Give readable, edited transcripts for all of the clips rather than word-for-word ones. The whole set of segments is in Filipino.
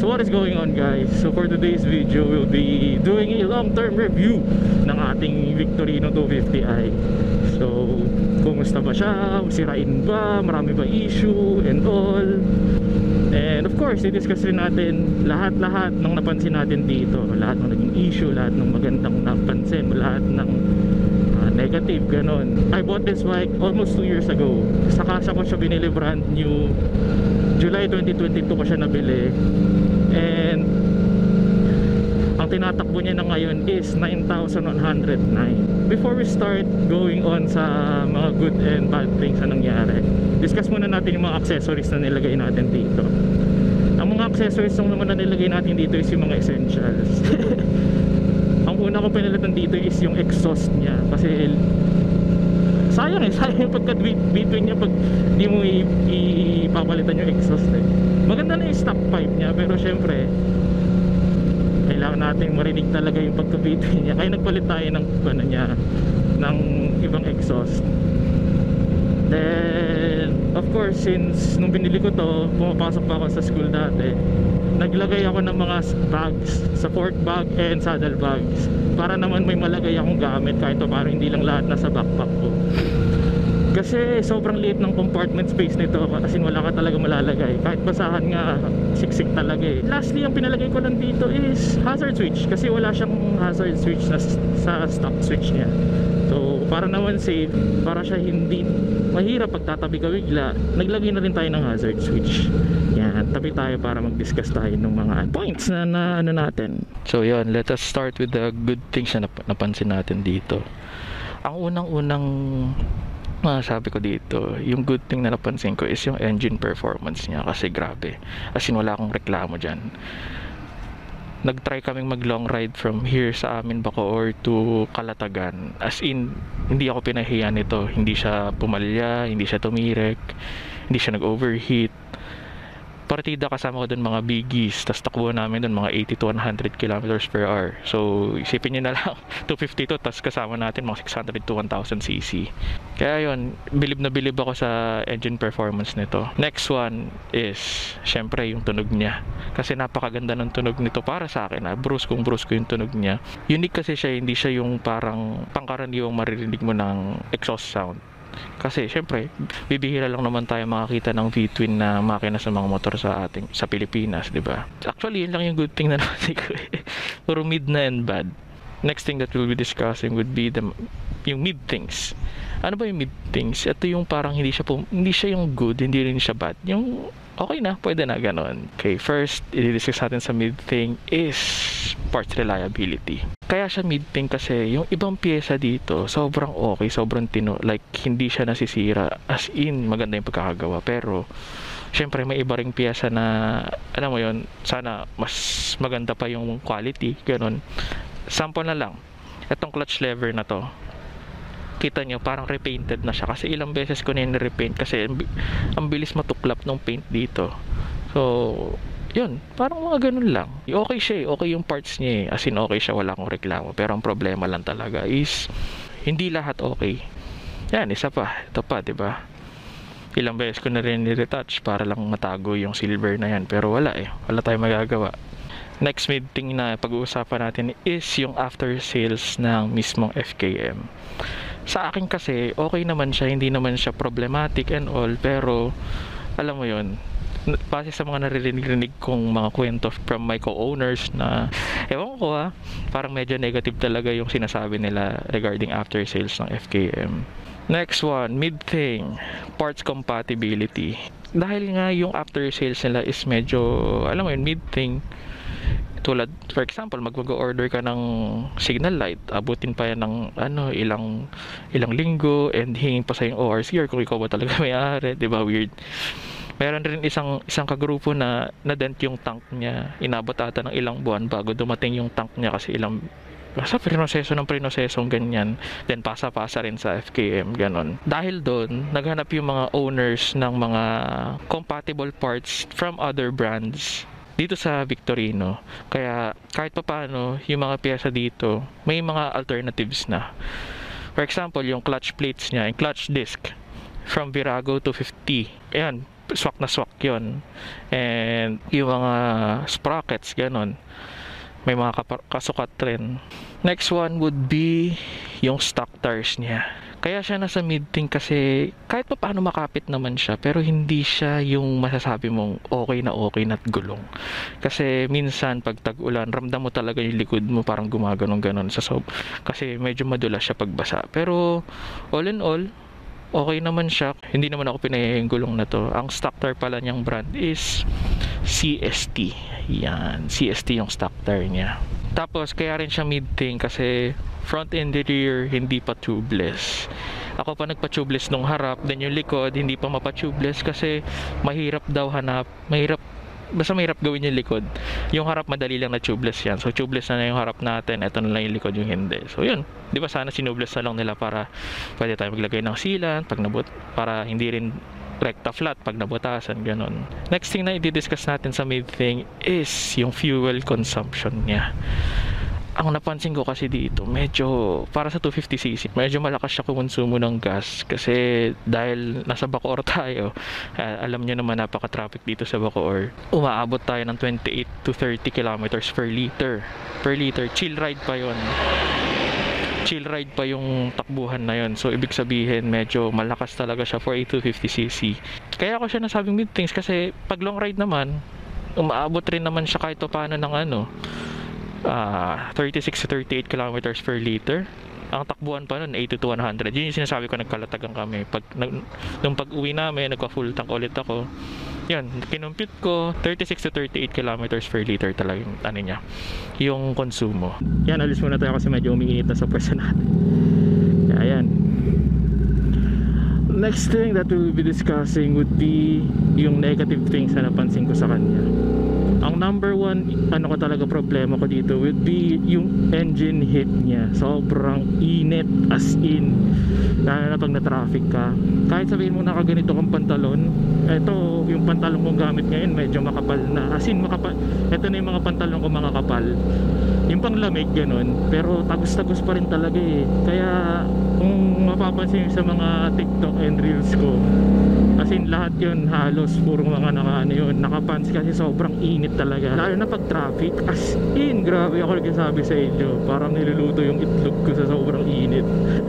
So what is going on, guys? So for today's video, we'll be doing a long-term review ng ating Victorino 250i. So kumusta ba siya? Sirain ba? Marami ba issue? And all. And of course, i-discuss rin natin lahat-lahat ng napansin natin dito. Lahat ng naging issue, lahat ng magandang napansin, lahat ng negative, ganon. I bought this bike almost 2 years ago. Sa kasa ko siya binili, brand new. July 2022 ko siya nabili. And ang tinatakbo niya na ngayon is 9,109. Before we start going on sa mga good and bad things na nangyari, discuss muna natin yung mga accessories na nilagay natin dito. Ang mga accessories na nilagay natin dito is yung mga essentials. Ang una ko pinalitan dito is yung exhaust niya, kasi sayang yung pagka-between niya pag di mo ipapalitan yung exhaust eh. Maganda na yung stock pipe niya, pero syempre kailangan natin marinig talaga yung pagka-between niya, kaya nagpalit tayo ng ng ibang exhaust. Then of course, since nung binili ko to, pumapasok pa ako sa school dati, naglagay ako ng mga bags, support bag and saddle bags, para naman may malagay akong gamit kahit pa parang hindi lang lahat nasa backpack ko. Kasi sobrang liit ng compartment space nito, kasi wala ka talaga malalagay. Kahit basahan nga, siksik talaga eh. Lastly, ang pinalagay ko lang dito is hazard switch, kasi wala siyang hazard switch sa stock switch niya. So para naman safe, para siya hindi mahirap pagtatabi ka bigla, naglagay na rin tayo ng hazard switch. Yan, tabi tayo para mag-discuss tayo ng mga points na ano natin. So yun, let us start with the good things na napansin natin dito. Ang unang sabi ko dito, yung good thing na napansin ko is yung engine performance niya, kasi grabe, as in wala akong reklamo dyan. Nag-try kaming mag long ride from here sa amin Bacoor to Calatagan, as in hindi ako pinahiya nito. Hindi siya pumalya, hindi siya tumirek, hindi siya nag-overheat. Partida kasama ko dun mga biggies, tas takbo namin dun mga 80 to 100 kilometers per hour. So isipin nyo na lang 252, tas kasama natin mga 600 to 1000 cc. Kaya yun, bilib na bilib ako sa engine performance nito. Next one is syempre yung tunog niya, kasi napakaganda ng tunog nito para sa akin. Brusko yung tunog niya. Unique kasi siya, hindi siya yung parang pangkaraniwang maririnig mo ng exhaust sound. Kasi syempre bibihira lang naman tayo makakita ng V-twin na makina sa mga motor sa Pilipinas, di ba? Actually yun lang yung good thing na natin ko eh. Puro mid na and bad. Next thing that we'll be discussing would be yung mid things. Ano ba yung mid things? Ito yung parang hindi siya yung good, hindi rin siya bad. Yung okay na, pwede na, ganon. Okay, first i-discuss natin sa mid thing is parts reliability. Kaya siya mid thing kasi yung ibang pyesa dito sobrang okay, sobrang like hindi siya nasisira, as in maganda yung pagkakagawa. Pero syempre may iba ring pyesa na alam mo yon, sana mas maganda pa yung quality, ganon. Sample na lang, itong clutch lever na to, kita nyo parang repainted na siya, kasi ilang beses ko na repaint kasi ang bilis matuklap ng paint dito. So yun, parang mga ganun lang. Okay siya, okay yung parts niya, as in okay siya, wala akong reklamo. Pero ang problema lang talaga is hindi lahat okay. Yan, isa pa, ito pa, diba? Ilang beses ko na rin ni-retouch para lang matago yung silver na yan, pero wala tayong magagawa. Next mid thing na pag-uusapan natin is yung after sales ng mismong FKM. Sa akin kasi okay naman siya, hindi naman siya problematic and all, pero alam mo yon, base sa mga naririnig kong mga kwento from my co-owners na ewan ko parang medyo negative talaga yung sinasabi nila regarding after sales ng FKM. Next one, mid thing, parts compatibility. Dahil nga yung after sales nila is medyo, alam mo yun, mid thing. Tulad, for example, mag-order ka ng signal light, abutin pa yan ng ilang linggo, and hingin pa sa yung ORCR kung ikaw ba talaga may-ari, di ba? Weird. Meron rin isang kagrupo na dent yung tank niya, inabot ata ng ilang buwan bago dumating yung tank niya, kasi basta prinosesong ganyan, then pasa-pasa rin sa FKM, ganon. Dahil doon, naghanap yung mga owners ng mga compatible parts from other brands dito sa Victorino. Kaya kahit papaano yung mga pyesa dito may mga alternatives na. For example, yung clutch plates niya, yung clutch disc from Virago to 50, ayan, swak na swak yun. And yung mga sprockets, ganon, may mga kasukat rin. Next one would be yung stock tires niya. Kaya siya nasa mid-thing kasi kahit pa paano makapit naman siya, pero hindi siya yung masasabi mong okay na at gulong. Kasi minsan pag tag-ulan, ramdam mo talaga yung likod mo parang gumaganon-ganon sa kasi medyo madulas siya pagbasa. Pero all in all, okay naman siya. Hindi naman ako pinayay yung gulong na to. Ang stock tire pala niyang brand is CST. Yan, CST yung stock tire niya. Tapos kaya rin siya mid-thing kasi front and rear hindi pa tubeless. Ako pa nagpa-tubeless nung harap, then yung likod hindi pa mapa-tubeless kasi mahirap daw hanap, basta mahirap gawin yung likod. Yung harap madali lang na tubeless yan. So tubeless na yung harap natin, eto na lang yung likod yung hindi. So yun, di ba sana sinubeless na lang nila para pwede tayo maglagay ng sealant pag para hindi rin recta flat pag nabutasan, ganon. Next thing na i-discuss natin sa mid-thing is yung fuel consumption niya. Ang napansin ko kasi dito, medyo para sa 250cc, medyo malakas siya kumonsumo ng gas kasi dahil nasa Bacoor tayo, alam niyo naman napaka-traffic dito sa Bacoor. Umaabot tayo ng 28 to 30 kilometers per liter. Chill ride pa yon. Chill ride pa yung takbuhan na yon. So ibig sabihin medyo malakas talaga siya for a 250cc. Kaya ako siya nasabing mid-things kasi pag long ride naman, umaabot rin naman siya kahit paano ng 36 to 38 kilometers per liter. Ang takbuhan pa nun 80 to 100. Yun yung sinasabi ko, nagkalatagan kami. Nung pag-uwi namin, nagpa-full tank ulit ako. Yan, kinumpit ko 36 to 38 kilometers per liter talaga yung niya, yung konsumo. Yan, alis muna tayo kasi medyo umiinit na sa person natin. Kaya yan. Next thing that we will be discussing would be yung negative things na napansin ko sa kanya. Ang number one, ko talaga problema ko dito would be yung engine heat niya. Sobrang init, as in. Lalo na pag na-traffic ka. Kahit sabihin mo nakaganito kang pantalon, ito, yung pantalon kong gamit ngayon, medyo makapal na. As in, makapal. Ito na yung mga pantalon ko mga kapal. Yung panglamig, ganun. Pero tagos-tagos pa rin talaga eh. Kaya, kung mapapansin sa mga TikTok and Reels ko, as in lahat yun halos puro mga nakapants kasi sobrang init talaga, lalo na pag traffic. As in, grabe ako nagsasabi sa inyo, parang niluluto yung itlog ko sa sobrang init.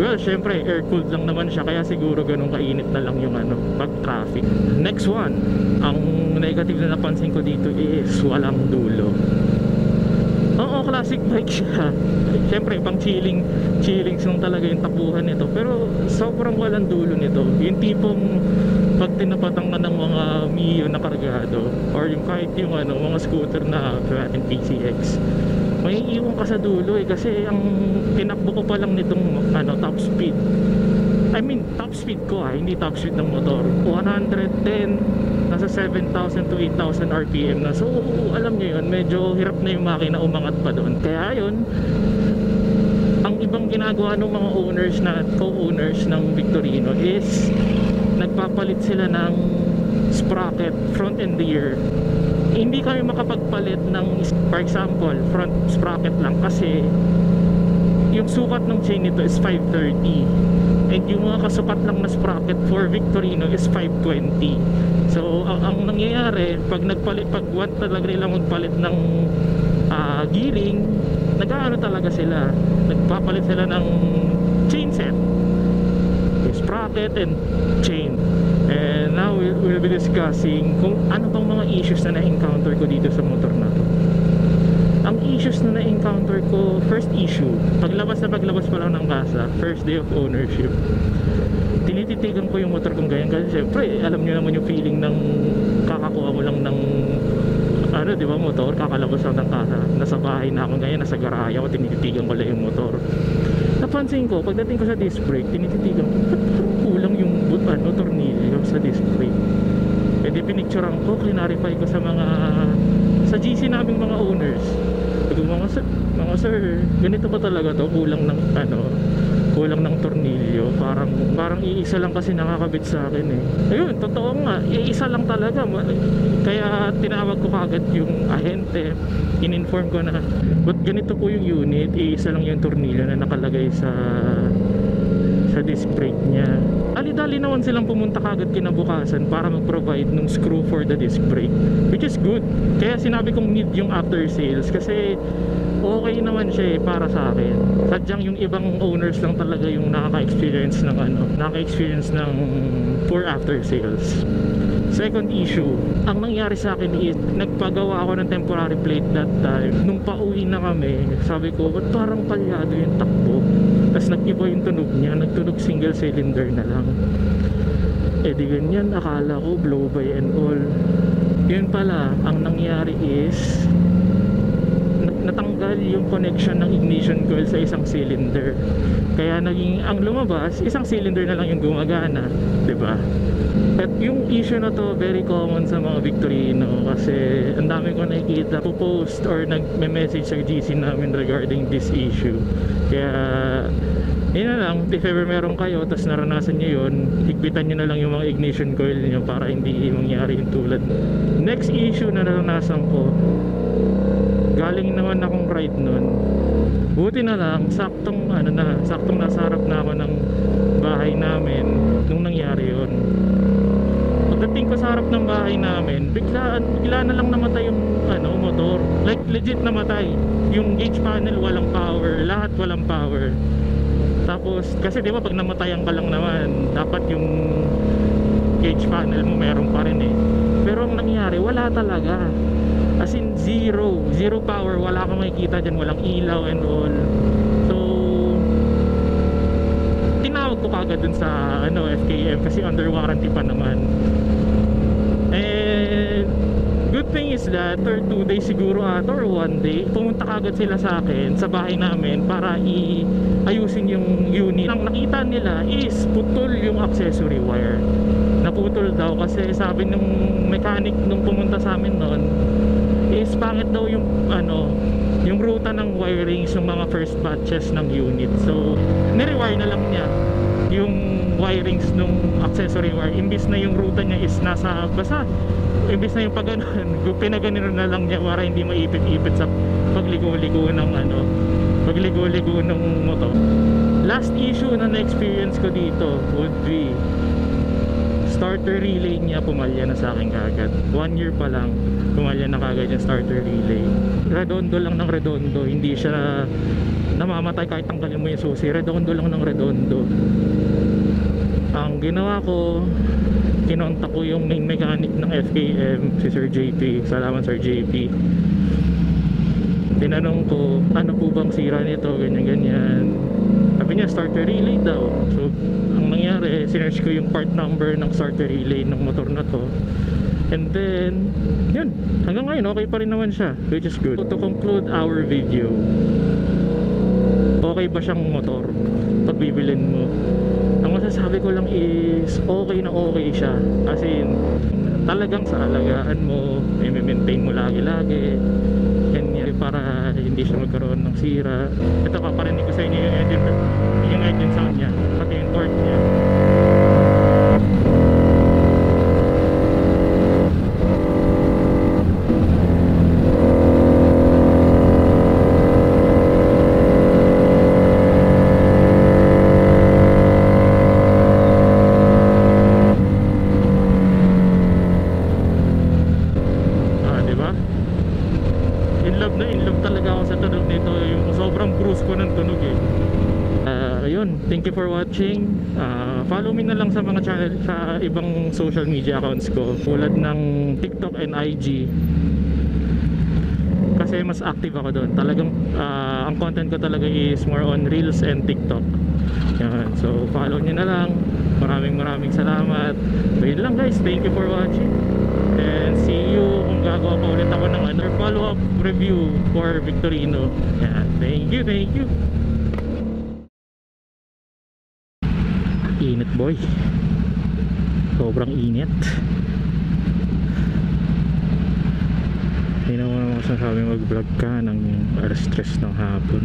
Well, syempre air cooled lang naman siya, kaya siguro ganun kainit na lang yung pag traffic. Next one, ang negative na napansin ko dito is walang dulo. Oo, classic bike siya. Siyempre, pang chillings lang talaga yung takbuhan nito. Pero sobrang walang dulo nito. Yung tipong pag tinapatan ka ng mga Mio na kargado, or yung kahit yung mga scooter na PCX, may iwan ka sa dulo eh. Kasi ang tinakbo ko pa lang nitong top speed, top speed ko hindi top speed ng motor, 110, nasa 7,000 to 8,000 RPM na. So alam nyo yun, medyo hirap na yung makina umangat pa doon. Kaya yun, ang ibang ginagawa ng mga owners na co-owners ng Victorino is nagpapalit sila ng sprocket front and rear. Hindi kami makapagpalit ng, for example, front sprocket lang kasi yung sukat ng chain nito is 530 and yung mga kasukat lang na sprocket for Victorino is 520. So ang nangyayari pag want talaga nilang magpalit ng gearing, talaga sila, nagpapalit sila ng chain set, sprocket and chain. And now we'll be discussing kung ano bang mga issues na na-encounter ko dito sa motor na to. Ang issues na na-encounter ko, first issue, paglabas pa lang ng casa, first day of ownership, tinititigan ko yung motor kong ganyan kasi syempre alam nyo naman yung feeling ng kakakuha mo lang ng di ba, motor, kakalabas lang ng casa, nasa bahay na ako ngayon, nasa garahe ako, tinititigan ko lang yung motor. Napansin ko, pagdating ko sa disc brake, tinititigan ko, kulang yung tornilyo sa disc brake. E di pinicturean ko, klinarify ko sa GC naming mga owners. Mga sir, ganito pa talaga to, kulang ng tornilyo, parang iisa lang kasi nakakabit sa akin eh. Ayun, totoo nga, iisa lang talaga. Kaya tinawag ko kagad yung ahente, in-inform ko na but ganito po yung unit, iisa lang yung tornilyo na nakalagay sa sa disc brake niya. Dali-dali naman silang pumunta kagad kinabukasan para mag-provide ng screw for the disc brake, which is good. Kaya sinabi kong need yung after sales kasi okay naman siya para sa akin. Sadyang yung ibang owners lang talaga yung nakaka-experience ng poor after sales. Second issue, ang nangyari sa akin is nagpagawa ako ng temporary plate that time. Nung pauwi na kami, sabi ko, ba't parang palyado yung takbo? Tapos nag-iba yung tunog niya, nagtunog single cylinder na lang. Eh di ganyan, akala ko blow by and all. Yun pala, ang nangyari is natanggal yung connection ng ignition coil sa isang cylinder. Kaya naging ang lumabas, isang cylinder na lang yung gumagana, 'di ba? At yung issue na to very common sa mga Victorino kasi ang dami ko nakikita po-post or nagme-message sa GC namin regarding this issue. Kaya yun na lang, if ever meron kayo tapos naranasan nyo yun, higpitan nyo na lang yung mga ignition coil nyo para hindi mangyari yung tulad. Next issue na naranasan ko, galing naman akong ride nun, buti na lang saktong nasa harap na ako ng bahay namin nung nangyari yun. Pagdating ko sa harap ng bahay namin, bigla na lang namatay yung motor, like legit namatay. Yung gauge panel walang power, lahat walang power. Tapos kasi di ba pag namatayan ka lang naman, dapat yung gauge panel mo meron pa rin eh. Pero ang nangyari, wala talaga. As in zero power, wala kang makikita dyan, walang ilaw and all. So tinawag ko kagad dun sa FKM kasi under warranty pa naman. And good thing is that after 2 days siguro or 1 day, pumunta kagad sila sa akin sa bahay namin para ayusin yung unit. Ang nakita nila is putol yung accessory wire. Naputol daw kasi sabi nung mechanic nung pumunta sa amin noon is pangit daw yung ruta ng wirings ng mga first batches ng unit. So nirewire na lang niya yung wirings nung accessory wire, imbis na yung ruta niya is nasa basa, imbis na yung pinaganon na lang niya para hindi maipit-ipit sa pagligo-ligo ng motor. Last issue na na-experience ko dito would be starter relay niya, pumalya na sa akin kagad. 1 year pa lang pumalya na kagad yung starter relay. Redondo lang ng redondo, hindi siya namamatay kahit tanggalin mo yung susi. Redondo lang ng redondo. Ang ginawa ko, kinontak ko yung main mechanic ng FKM, si Sir JP. Salamat Sir JP. Tinanong ko, ano po bang sira nito, ganyan. Sabi niya starter relay daw. So ang nangyari, sinearch ko yung part number ng starter relay ng motor na to. And then yun, hanggang ngayon okay pa rin naman siya, which is good. To conclude our video, okay ba siyang motor pag bibilin mo? Ang masasabi ko lang is okay na okay siya, as in talagang sa alagaan mo, may maintain mo lagi-lagi ganyan, para hindi siya magkaroon ng sira. Ito, paparinig ko sa inyo yung engine sound niya, pati yung torque niya. Thank you for watching. Follow me na lang sa mga channel, sa ibang social media accounts ko, tulad ng TikTok and IG, kasi mas active ako doon. Talagang ang content ko talaga is more on Reels and TikTok. Yan. So follow nyo na lang. Maraming salamat. So yun lang guys, thank you for watching, and see you kung gagawa pa ulit ako ng another follow-up review for Victorino. Yan. Thank you. Init boy, sobrang init. Hindi naman ako sasabi mag vlog ka ng alas 3 ng hapon.